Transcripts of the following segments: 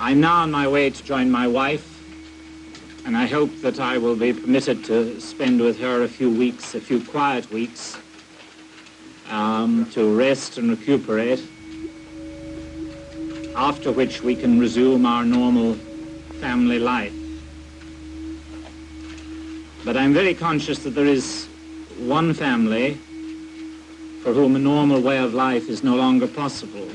I'm now on my way to join my wife, and I hope that I will be permitted to spend with her a few quiet weeks, to rest and recuperate, after which we can resume our normal family life. But I'm very conscious that there is one family for whom a normal way of life is no longer possible.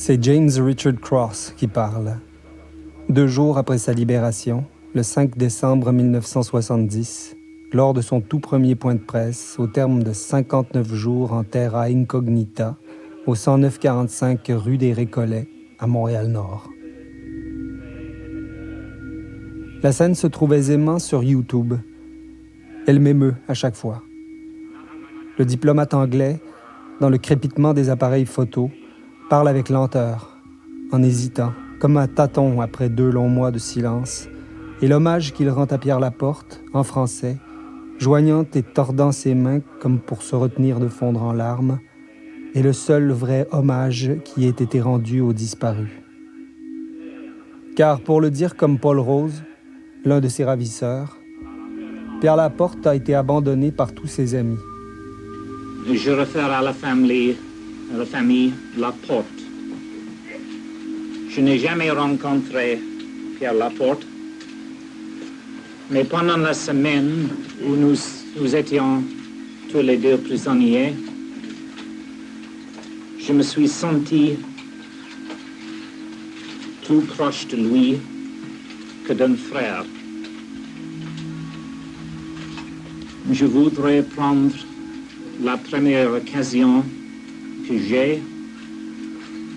C'est James Richard Cross qui parle. 2 jours après sa libération, le 5 décembre 1970, lors de son tout premier point de presse, au terme de 59 jours en terra incognita, au 109-45 rue des Récollets, à Montréal-Nord. La scène se trouve aisément sur YouTube. Elle m'émeut à chaque fois. Le diplomate anglais, dans le crépitement des appareils photo, parle avec lenteur, en hésitant, comme un tâton après 2 longs mois de silence, et l'hommage qu'il rend à Pierre Laporte, en français, joignant et tordant ses mains comme pour se retenir de fondre en larmes, est le seul vrai hommage qui ait été rendu aux disparus. Car, pour le dire comme Paul Rose, l'un de ses ravisseurs, Pierre Laporte a été abandonné par tous ses amis. Je réfère à la famille Laporte. Je n'ai jamais rencontré Pierre Laporte, mais pendant la semaine où nous étions tous les deux prisonniers, je me suis senti plus proche de lui que d'un frère. Je voudrais prendre la première occasion que j'ai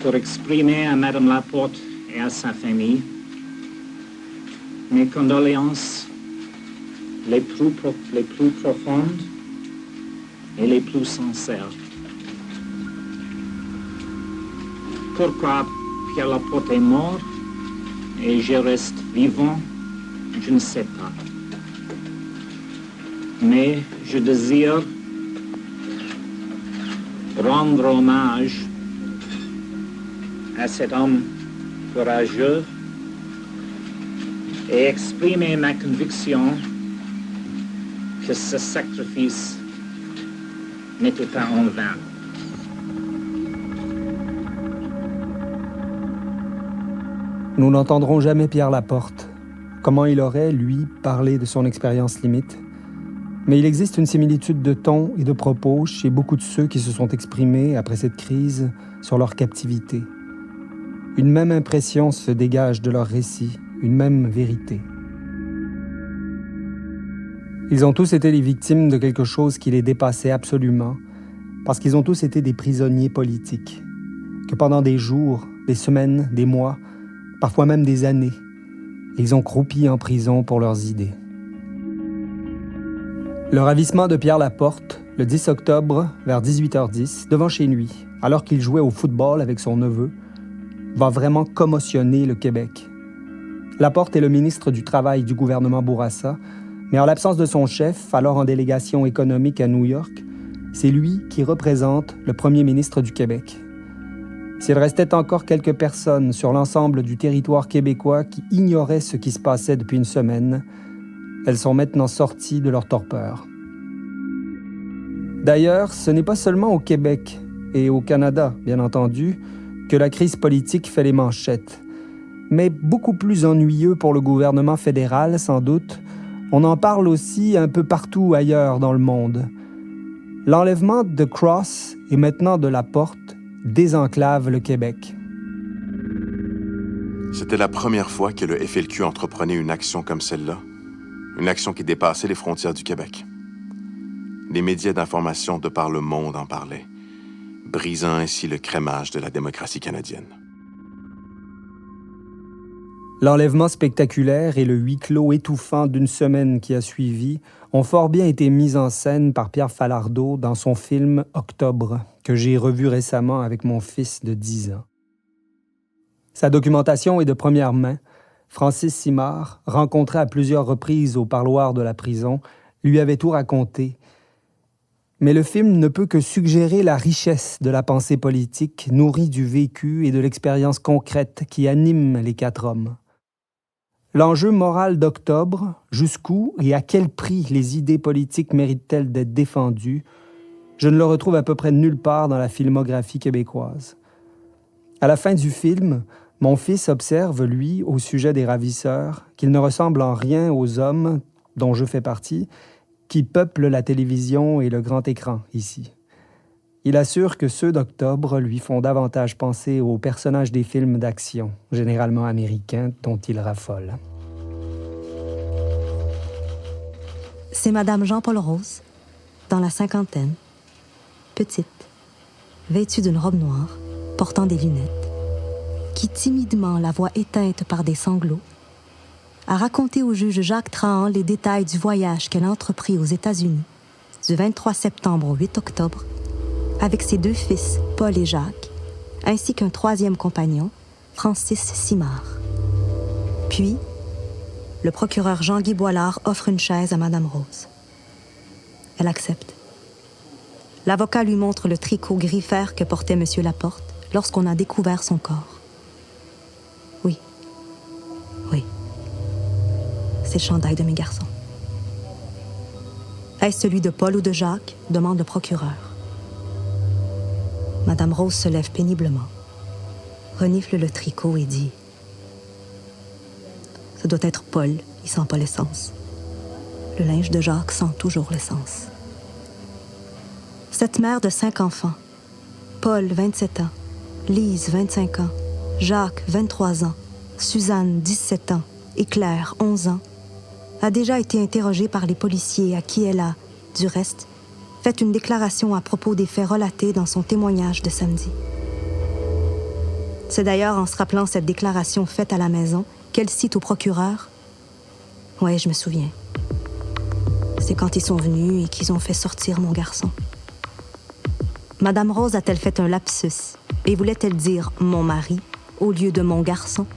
pour exprimer à Madame Laporte et à sa famille mes condoléances les plus profondes et les plus sincères. Pourquoi Pierre Laporte est mort et je reste vivant, je ne sais pas. Mais je désire rendre hommage à cet homme courageux et exprimer ma conviction que ce sacrifice n'était pas en vain. Nous n'entendrons jamais Pierre Laporte. Comment il aurait, lui, parlé de son expérience limite? Mais il existe une similitude de ton et de propos chez beaucoup de ceux qui se sont exprimés après cette crise sur leur captivité. Une même impression se dégage de leur récit, une même vérité. Ils ont tous été les victimes de quelque chose qui les dépassait absolument, parce qu'ils ont tous été des prisonniers politiques, que pendant des jours, des semaines, des mois, parfois même des années, ils ont croupi en prison pour leurs idées. Le ravissement de Pierre Laporte, le 10 octobre, vers 18h10, devant chez lui, alors qu'il jouait au football avec son neveu, va vraiment commotionner le Québec. Laporte est le ministre du Travail du gouvernement Bourassa, mais en l'absence de son chef, alors en délégation économique à New York, c'est lui qui représente le premier ministre du Québec. S'il restait encore quelques personnes sur l'ensemble du territoire québécois qui ignoraient ce qui se passait depuis une semaine, elles sont maintenant sorties de leur torpeur. D'ailleurs, ce n'est pas seulement au Québec et au Canada, bien entendu, que la crise politique fait les manchettes. Mais beaucoup plus ennuyeux pour le gouvernement fédéral, sans doute, on en parle aussi un peu partout ailleurs dans le monde. L'enlèvement de Cross et maintenant de Laporte désenclave le Québec. C'était la première fois que le FLQ entreprenait une action comme celle-là. Une action qui dépassait les frontières du Québec. Les médias d'information de par le monde en parlaient, brisant ainsi le crémage de la démocratie canadienne. L'enlèvement spectaculaire et le huis clos étouffant d'une semaine qui a suivi ont fort bien été mis en scène par Pierre Falardeau dans son film « Octobre », que j'ai revu récemment avec mon fils de 10 ans. Sa documentation est de première main. Francis Simard, rencontré à plusieurs reprises au parloir de la prison, lui avait tout raconté. Mais le film ne peut que suggérer la richesse de la pensée politique, nourrie du vécu et de l'expérience concrète qui anime les 4 hommes. L'enjeu moral d'Octobre, jusqu'où et à quel prix les idées politiques méritent-elles d'être défendues, je ne le retrouve à peu près nulle part dans la filmographie québécoise. À la fin du film, mon fils observe, lui, au sujet des ravisseurs, qu'ils ne ressemblent en rien aux hommes, dont je fais partie, qui peuplent la télévision et le grand écran ici. Il assure que ceux d'Octobre lui font davantage penser aux personnages des films d'action, généralement américains, dont il raffole. C'est Madame Jean-Paul Rose, dans la cinquantaine, petite, vêtue d'une robe noire, portant des lunettes, qui, timidement, la voix éteinte par des sanglots, a raconté au juge Jacques Trahan les détails du voyage qu'elle a entrepris aux États-Unis du 23 septembre au 8 octobre avec ses 2 fils, Paul et Jacques, ainsi qu'un 3e compagnon, Francis Simard. Puis, le procureur Jean-Guy Boilard offre une chaise à Madame Rose. Elle accepte. L'avocat lui montre le tricot gris fer que portait M. Laporte lorsqu'on a découvert son corps. Oui. C'est le chandail de mes garçons. Est-ce celui de Paul ou de Jacques? Demande le procureur. Madame Rose se lève péniblement, renifle le tricot et dit « Ce doit être Paul, il sent pas l'essence. Le linge de Jacques sent toujours l'essence. » Cette mère de 5 enfants, Paul, 27 ans, Lise, 25 ans, Jacques, 23 ans, Suzanne, 17 ans, et Claire, 11 ans, a déjà été interrogée par les policiers à qui elle a, du reste, fait une déclaration à propos des faits relatés dans son témoignage de samedi. C'est d'ailleurs en se rappelant cette déclaration faite à la maison qu'elle cite au procureur « Ouais, je me souviens. C'est quand ils sont venus et qu'ils ont fait sortir mon garçon. » Madame Rose a-t-elle fait un lapsus et voulait-elle dire « mon mari » au lieu de « mon garçon » ?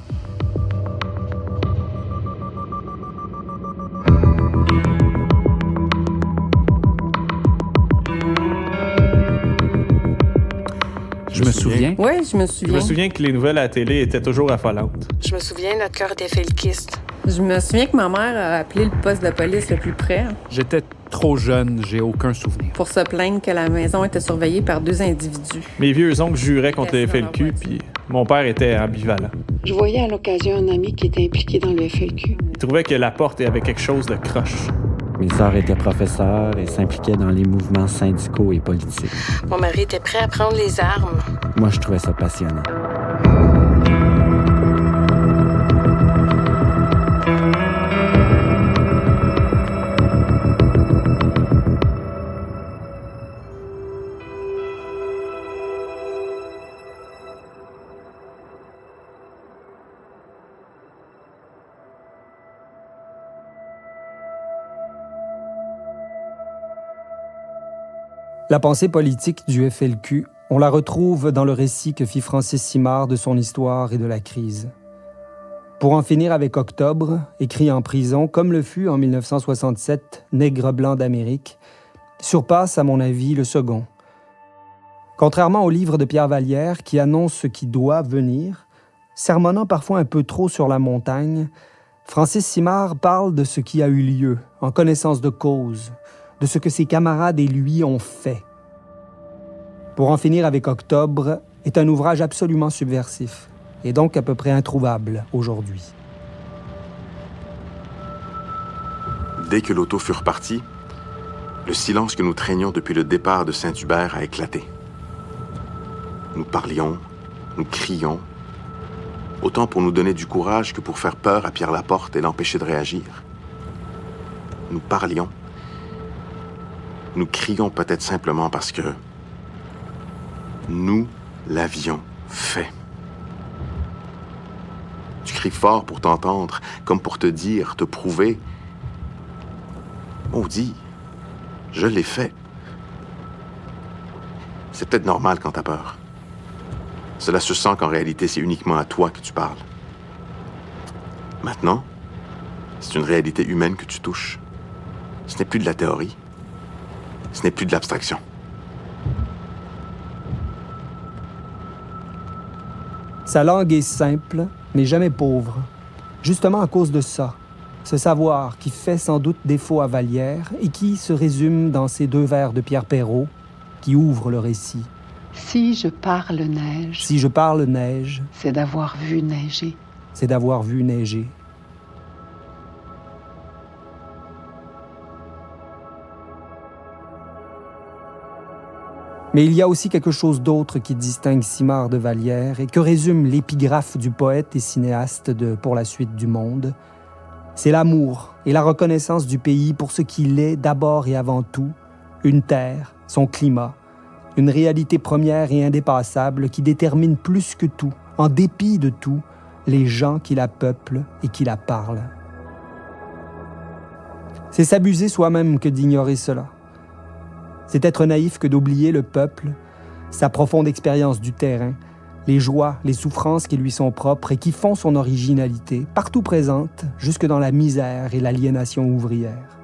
Je me souviens. Oui, je me souviens. Je me souviens que les nouvelles à la télé étaient toujours affolantes. Je me souviens, notre cœur était felkiste. Je me souviens que ma mère a appelé le poste de police le plus près. J'étais trop jeune, j'ai aucun souvenir. Pour se plaindre que la maison était surveillée par 2 individus. Mes vieux oncles juraient contre le FLQ, puis mon père était ambivalent. Je voyais à l'occasion un ami qui était impliqué dans le FLQ. Il trouvait que Laporte avait quelque chose de croche. Mes sœurs étaient professeurs et s'impliquaient dans les mouvements syndicaux et politiques. Mon mari était prêt à prendre les armes. Moi, je trouvais ça passionnant. La pensée politique du FLQ, on la retrouve dans le récit que fit Francis Simard de son histoire et de la crise. Pour en finir avec Octobre, écrit en prison, comme le fut en 1967 Nègre blanc d'Amérique, surpasse à mon avis le second. Contrairement au livre de Pierre Vallière qui annonce ce qui doit venir, sermonnant parfois un peu trop sur la montagne, Francis Simard parle de ce qui a eu lieu, en connaissance de cause, de ce que ses camarades et lui ont fait. Pour en finir avec Octobre est un ouvrage absolument subversif, et donc à peu près introuvable aujourd'hui. Dès que l'auto fut repartie, le silence que nous traînions depuis le départ de Saint-Hubert a éclaté. Nous parlions, nous crions, autant pour nous donner du courage que pour faire peur à Pierre Laporte et l'empêcher de réagir. Nous parlions. Nous crions peut-être simplement parce que nous l'avions fait. Tu cries fort pour t'entendre, comme pour te dire, te prouver. Maudit, je l'ai fait. C'est peut-être normal quand t'as peur. Cela se sent qu'en réalité, c'est uniquement à toi que tu parles. Maintenant, c'est une réalité humaine que tu touches. Ce n'est plus de la théorie. Ce n'est plus de l'abstraction. Sa langue est simple, mais jamais pauvre. Justement à cause de ça, ce savoir qui fait sans doute défaut à Vallière et qui se résume dans ces 2 vers de Pierre Perrault qui ouvrent le récit. Si je parle neige, Si je parle neige, c'est d'avoir vu neiger. c'est d'avoir vu neiger. Mais il y a aussi quelque chose d'autre qui distingue Simard de Vallière et que résume l'épigraphe du poète et cinéaste de Pour la suite du monde. C'est l'amour et la reconnaissance du pays pour ce qu'il est d'abord et avant tout, une terre, son climat, une réalité première et indépassable qui détermine plus que tout, en dépit de tout, les gens qui la peuplent et qui la parlent. C'est s'abuser soi-même que d'ignorer cela. C'est être naïf que d'oublier le peuple, sa profonde expérience du terrain, les joies, les souffrances qui lui sont propres et qui font son originalité, partout présente, jusque dans la misère et l'aliénation ouvrière.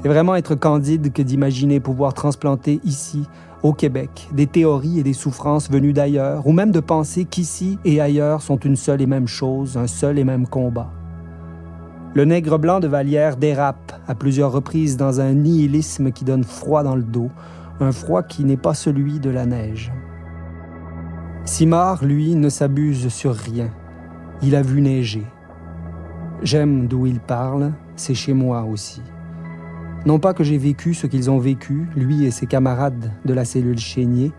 C'est vraiment être candide que d'imaginer pouvoir transplanter ici, au Québec, des théories et des souffrances venues d'ailleurs, ou même de penser qu'ici et ailleurs sont une seule et même chose, un seul et même combat. Le nègre blanc de Vallière dérape à plusieurs reprises dans un nihilisme qui donne froid dans le dos, un froid qui n'est pas celui de la neige. Simard, lui, ne s'abuse sur rien. Il a vu neiger. J'aime d'où il parle, c'est chez moi aussi. Non pas que j'ai vécu ce qu'ils ont vécu, lui et ses camarades de la cellule Chénier,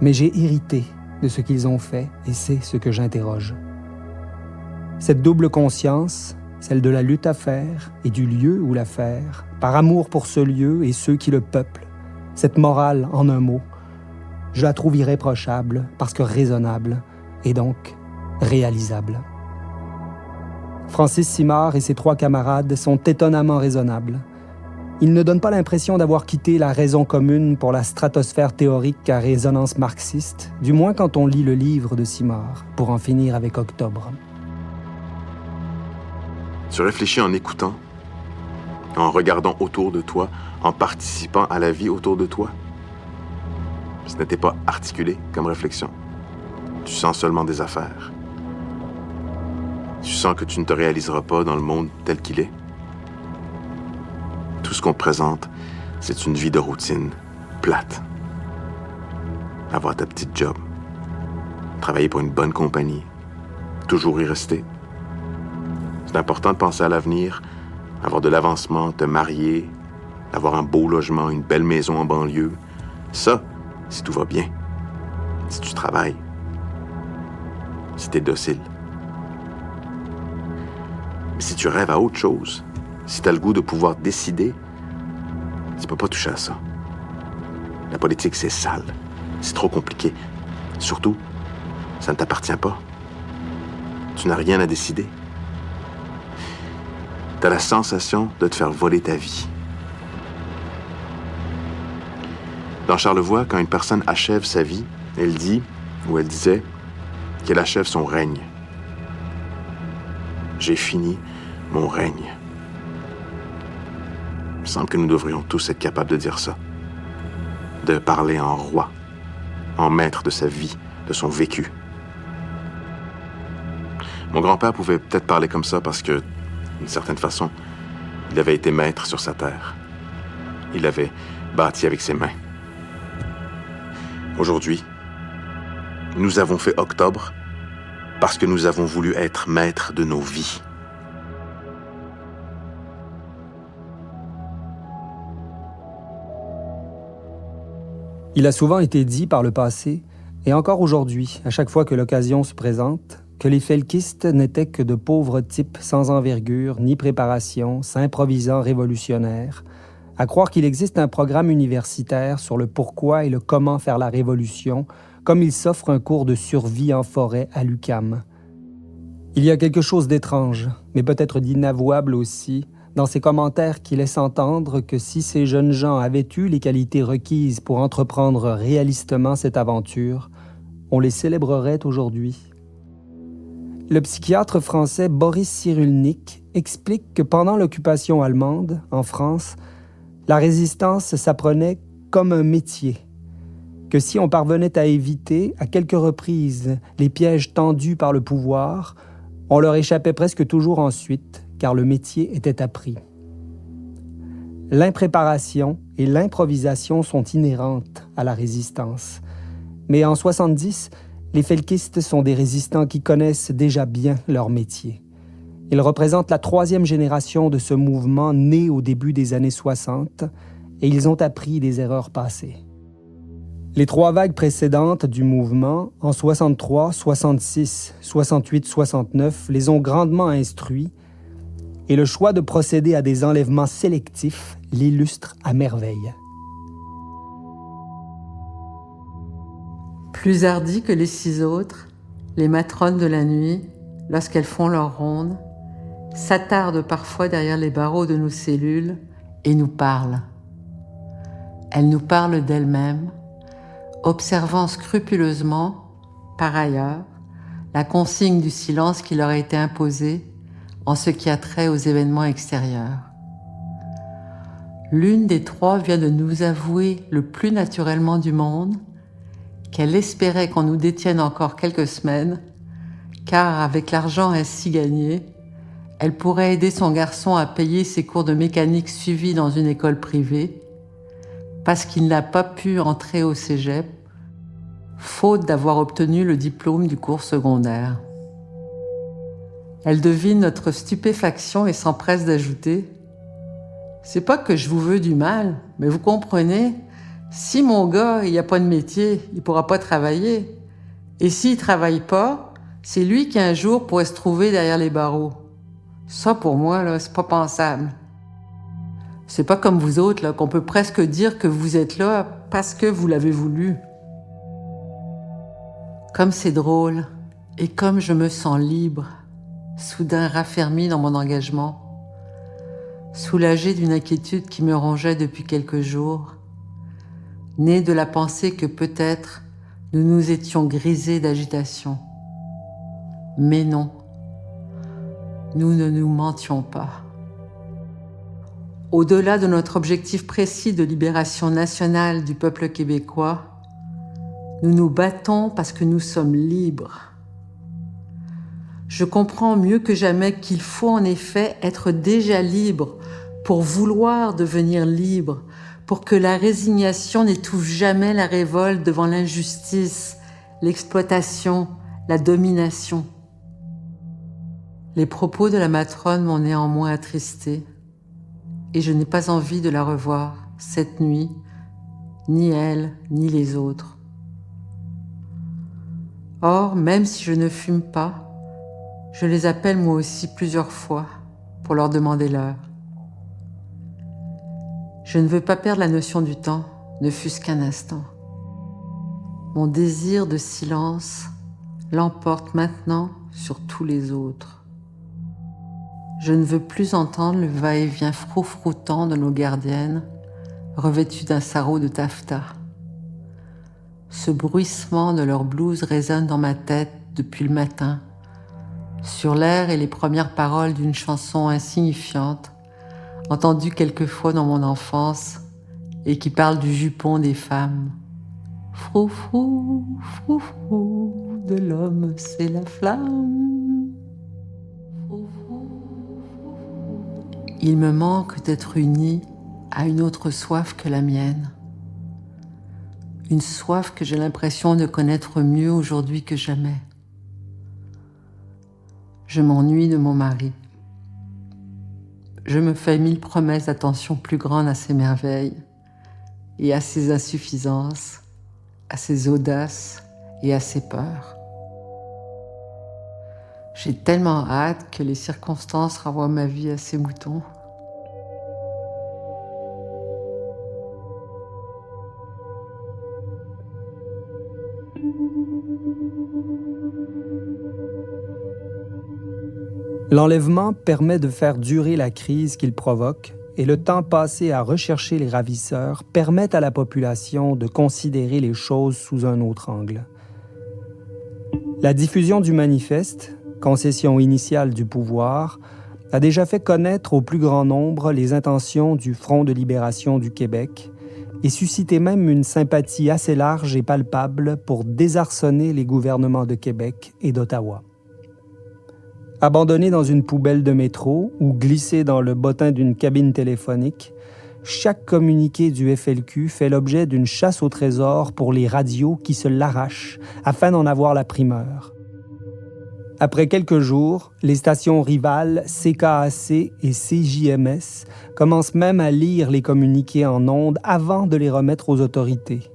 mais j'ai hérité de ce qu'ils ont fait et c'est ce que j'interroge. Cette double conscience, celle de la lutte à faire et du lieu où la faire, par amour pour ce lieu et ceux qui le peuplent, cette morale en un mot, je la trouve irréprochable parce que raisonnable et donc réalisable. Francis Simard et ses 3 camarades sont étonnamment raisonnables. Ils ne donnent pas l'impression d'avoir quitté la raison commune pour la stratosphère théorique à résonance marxiste, du moins quand on lit le livre de Simard, pour en finir avec Octobre. Tu réfléchis en écoutant, en regardant autour de toi, en participant à la vie autour de toi. Ce n'était pas articulé comme réflexion. Tu sens seulement des affaires. Tu sens que tu ne te réaliseras pas dans le monde tel qu'il est. Tout ce qu'on te présente, c'est une vie de routine, plate. Avoir ta petite job, travailler pour une bonne compagnie, toujours y rester. C'est important de penser à l'avenir, avoir de l'avancement, te marier, avoir un beau logement, une belle maison en banlieue. Ça, si tout va bien, si tu travailles, si t'es docile. Mais si tu rêves à autre chose, si t'as le goût de pouvoir décider, tu peux pas toucher à ça. La politique, c'est sale, c'est trop compliqué. Surtout, ça ne t'appartient pas. Tu n'as rien à décider. T'as la sensation de te faire voler ta vie. Dans Charlevoix, quand une personne achève sa vie, elle dit, ou elle disait, qu'elle achève son règne. J'ai fini mon règne. Il me semble que nous devrions tous être capables de dire ça. De parler en roi, en maître de sa vie, de son vécu. Mon grand-père pouvait peut-être parler comme ça parce que, d'une certaine façon, il avait été maître sur sa terre. Il l'avait bâti avec ses mains. Aujourd'hui, nous avons fait Octobre parce que nous avons voulu être maîtres de nos vies. Il a souvent été dit par le passé, et encore aujourd'hui, à chaque fois que l'occasion se présente, que les felkistes n'étaient que de pauvres types sans envergure ni préparation, s'improvisant révolutionnaires, à croire qu'il existe un programme universitaire sur le pourquoi et le comment faire la révolution, comme il s'offre un cours de survie en forêt à l'UQAM. Il y a quelque chose d'étrange, mais peut-être d'inavouable aussi, dans ces commentaires qui laissent entendre que si ces jeunes gens avaient eu les qualités requises pour entreprendre réalistement cette aventure, on les célébrerait aujourd'hui. Le psychiatre français Boris Cyrulnik explique que pendant l'occupation allemande, en France, La résistance s'apprenait comme un métier, que si on parvenait à éviter, à quelques reprises, les pièges tendus par le pouvoir, on leur échappait presque toujours ensuite, car le métier était appris. L'impréparation et l'improvisation sont inhérentes à la résistance. Mais en 70, les felkistes sont des résistants qui connaissent déjà bien leur métier. Ils représentent la 3e génération de ce mouvement né au début des années 60 et ils ont appris des erreurs passées. Les 3 vagues précédentes du mouvement, en 63, 66, 68, 69, les ont grandement instruits et le choix de procéder à des enlèvements sélectifs l'illustre à merveille. Plus hardies que les 6 autres, les matrones de la nuit, lorsqu'elles font leur ronde, s'attardent parfois derrière les barreaux de nos cellules et nous parlent. Elles nous parlent d'elles-mêmes, observant scrupuleusement, par ailleurs, la consigne du silence qui leur a été imposée en ce qui a trait aux événements extérieurs. L'une des 3 vient de nous avouer le plus naturellement du monde qu'elle espérait qu'on nous détienne encore quelques semaines, car avec l'argent ainsi gagné, elle pourrait aider son garçon à payer ses cours de mécanique suivis dans une école privée, parce qu'il n'a pas pu entrer au cégep, faute d'avoir obtenu le diplôme du cours secondaire. Elle devine notre stupéfaction et s'empresse d'ajouter « C'est pas que je vous veux du mal, mais vous comprenez, si mon gars, il n'y a pas de métier, il pourra pas travailler. Et s'il travaille pas, c'est lui qui un jour pourrait se trouver derrière les barreaux. Ça, pour moi, là, c'est pas pensable. C'est pas comme vous autres, là, qu'on peut presque dire que vous êtes là parce que vous l'avez voulu. » Comme c'est drôle, et comme je me sens libre, soudain raffermie dans mon engagement, soulagée d'une inquiétude qui me rongeait depuis quelques jours, née de la pensée que peut-être nous nous étions grisés d'agitation. Mais non, nous ne nous mentions pas. Au-delà de notre objectif précis de libération nationale du peuple québécois, nous nous battons parce que nous sommes libres. Je comprends mieux que jamais qu'il faut en effet être déjà libre pour vouloir devenir libre, pour que la résignation n'étouffe jamais la révolte devant l'injustice, l'exploitation, la domination. Les propos de la matrone m'ont néanmoins attristée et je n'ai pas envie de la revoir cette nuit, ni elle, ni les autres. Or, même si je ne fume pas, je les appelle moi aussi plusieurs fois pour leur demander l'heure. Je ne veux pas perdre la notion du temps, ne fût-ce qu'un instant. Mon désir de silence l'emporte maintenant sur tous les autres. Je ne veux plus entendre le va-et-vient froufroutant de nos gardiennes revêtues d'un sarrau de taffetas. Ce bruissement de leur blouse résonne dans ma tête depuis le matin, sur l'air et les premières paroles d'une chanson insignifiante, entendue quelquefois dans mon enfance et qui parle du jupon des femmes. Froufrou, froufrou, de l'homme c'est la flamme. Il me manque d'être uni à une autre soif que la mienne. Une soif que j'ai l'impression de connaître mieux aujourd'hui que jamais. Je m'ennuie de mon mari. Je me fais 1000 promesses d'attention plus grande à ses merveilles et à ses insuffisances, à ses audaces et à ses peurs. J'ai tellement hâte que les circonstances renvoient ma vie à ses moutons. L'enlèvement permet de faire durer la crise qu'il provoque et le temps passé à rechercher les ravisseurs permet à la population de considérer les choses sous un autre angle. La diffusion du manifeste, concession initiale du pouvoir, a déjà fait connaître au plus grand nombre les intentions du Front de libération du Québec et suscité même une sympathie assez large et palpable pour désarçonner les gouvernements de Québec et d'Ottawa. Abandonné dans une poubelle de métro ou glissé dans le bottin d'une cabine téléphonique, chaque communiqué du FLQ fait l'objet d'une chasse au trésor pour les radios qui se l'arrachent afin d'en avoir la primeur. Après quelques jours, les stations rivales CKAC et CJMS commencent même à lire les communiqués en ondes avant de les remettre aux autorités.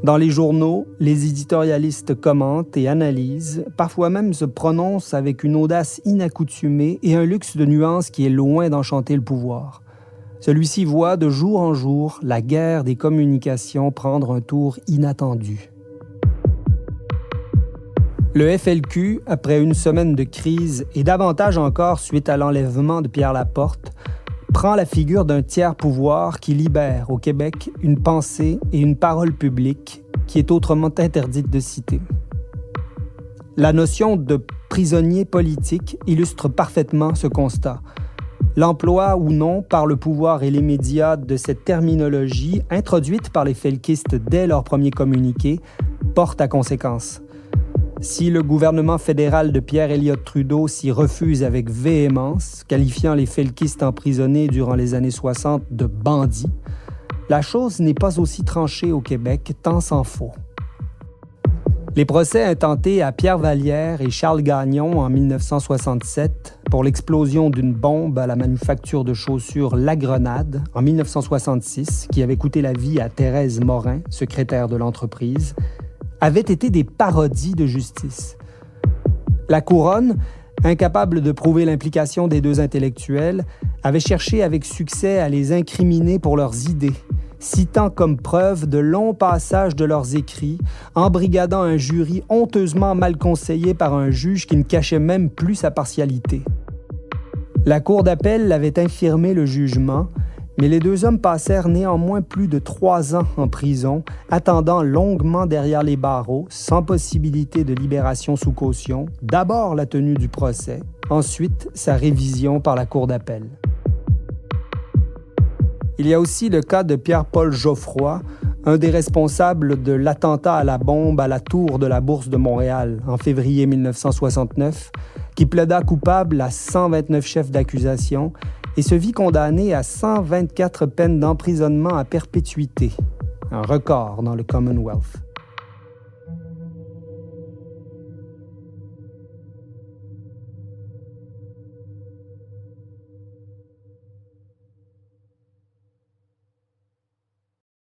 Dans les journaux, les éditorialistes commentent et analysent, parfois même se prononcent avec une audace inaccoutumée et un luxe de nuances qui est loin d'enchanter le pouvoir. Celui-ci voit de jour en jour la guerre des communications prendre un tour inattendu. Le FLQ, après une semaine de crise et davantage encore suite à l'enlèvement de Pierre Laporte, prend la figure d'un tiers pouvoir qui libère au Québec une pensée et une parole publique qui est autrement interdite de citer. La notion de prisonnier politique illustre parfaitement ce constat. L'emploi ou non par le pouvoir et les médias de cette terminologie, introduite par les felkistes dès leur premier communiqué, porte à conséquence. Si le gouvernement fédéral de Pierre Elliott Trudeau s'y refuse avec véhémence, qualifiant les felkistes emprisonnés durant les années 60 de bandits, la chose n'est pas aussi tranchée au Québec, tant s'en faut. Les procès intentés à Pierre Vallière et Charles Gagnon en 1967 pour l'explosion d'une bombe à la manufacture de chaussures La Grenade en 1966, qui avait coûté la vie à Thérèse Morin, secrétaire de l'entreprise, avaient été des parodies de justice. La Couronne, incapable de prouver l'implication des deux intellectuels, avait cherché avec succès à les incriminer pour leurs idées, citant comme preuve de longs passages de leurs écrits, embrigadant un jury honteusement mal conseillé par un juge qui ne cachait même plus sa partialité. La Cour d'appel avait infirmé le jugement, mais les deux hommes passèrent néanmoins plus de 3 ans en prison, attendant longuement derrière les barreaux, sans possibilité de libération sous caution, d'abord la tenue du procès, ensuite sa révision par la Cour d'appel. Il y a aussi le cas de Pierre-Paul Geoffroy, un des responsables de l'attentat à la bombe à la tour de la Bourse de Montréal en février 1969, qui plaida coupable à 129 chefs d'accusation et se vit condamné à 124 peines d'emprisonnement à perpétuité, un record dans le Commonwealth.